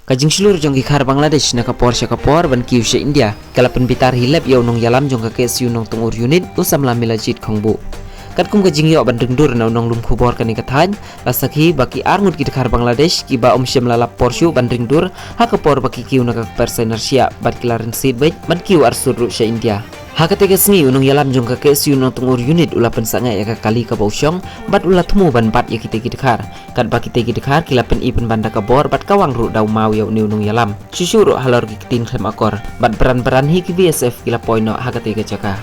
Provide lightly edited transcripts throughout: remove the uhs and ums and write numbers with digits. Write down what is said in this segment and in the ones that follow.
Kajing seluruh jong ikhar Bangladesh na kapor siya kapor ban kiu siya India. Kalapun bitar hilap yaw nong yalam jong kakes yu nong tungur unit usam la milajit khongbu. Kat kum kajing yaw ban ringdur na nong lum khubor kani kathan lasakhi baki arngut ki ikhar Bangladesh ki ba syam lalap porsyu ban ringdur ha kapor baki kiu na kakpersenar siya ban kilarin sidbek ban kiu arsuru siya India. Hakatega sengi unong yalam jong kakes yu nong tungur unit ulapan sangai ya kali ka bausyong bat ulat temu ban bat ya kita gidekar kat baki te gidekar kilapan ipen banda kabor bat kawang ru dau mau ya unong yalam susuru halor gikitin klem akor bat beran hi ki BSF kila poino hakatega jaka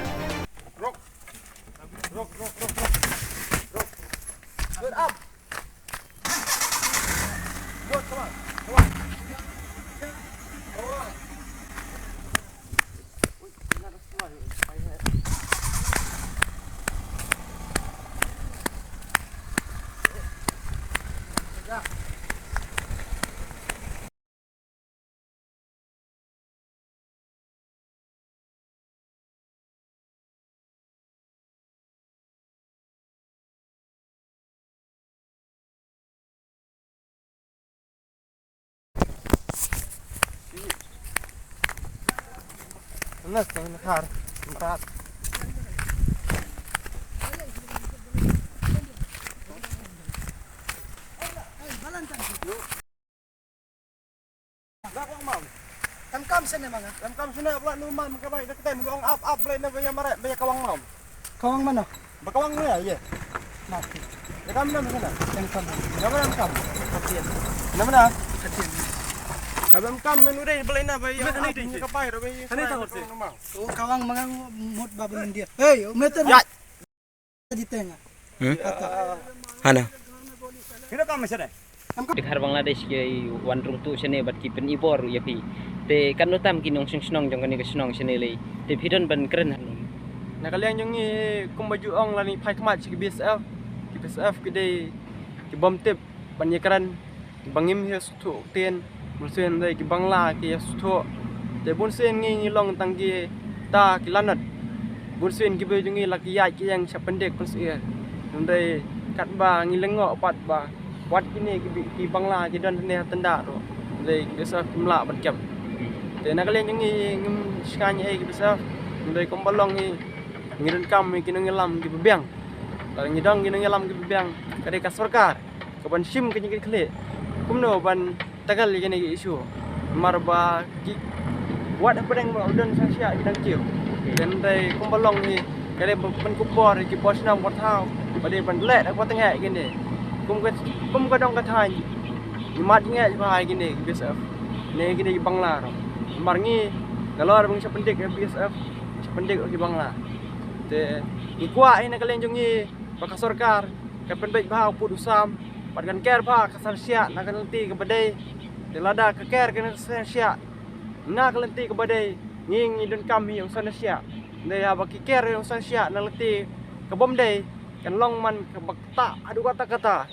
Nas tong nakar empat. Gawang mam. Kam sana mga. Kam suna wala no mam ka bay nakten gong up blay na baya mare baya kawang mam. Kawang mana? Bakawang mo ya ye. Mati. Kam na sana. Kam. Naman kam. Katian. Naman na. Katian. Habam kam menu dai blay na baya ka bay ro baya. Ano tawag si? Oh, kawang mga mut babulin dia. Hey, umeter. Ya. Di tenga. Hana. Kira kam sada. ikhar Bangladesh ke wandrung tu sene bat ki pen ibor ya pi te kan notam ki nong snong jong kani ke snong sene le te phidon ban kren Nakaliang yung kung baju ong lani pai kemat si BSF ke day ki bom tip banyakaran bangim ya sutu ten mulsen day ki bangla ki ya sutu te bunsen ngi long tanggi ta ki lanat bunsen ki baju ngi laki ya ki yang sapendek bunsen ndai kat ba ngi lengok pat ba wat kini ki bangla ki dan ne tenda ro day BSF mla bat kem te nakaliang yung ngim skanya ki BSF ndai kombalong ngi ngiran kam kinang yalam ki bebang kalau ngidang kinang yalam ki bebang kade ka sarkar kaban sim ki ngi khle kumno ban tagal kini ki isu marba ki wat pedang ba udan sasia kidang kiu dan dai kumbalong ni kade ban kupor ki posnam wat thau bade ban let ak wateng kini kum ka dong ka than mat nge ba kini BSF ne kini bangla marngi galor bang sapendik BSF sapendik ki bangla te ikwa ina kalen jongi baka sarkar kapen baik bahau put usam padkan ker ba kasar sia na kalenti ke badai te lada ke ker ke sia na kalenti ke badai nging idun kami yang sana sia ne ya baki ker yang sana sia na lenti ke bom dai kan long man ke bakta adu kata-kata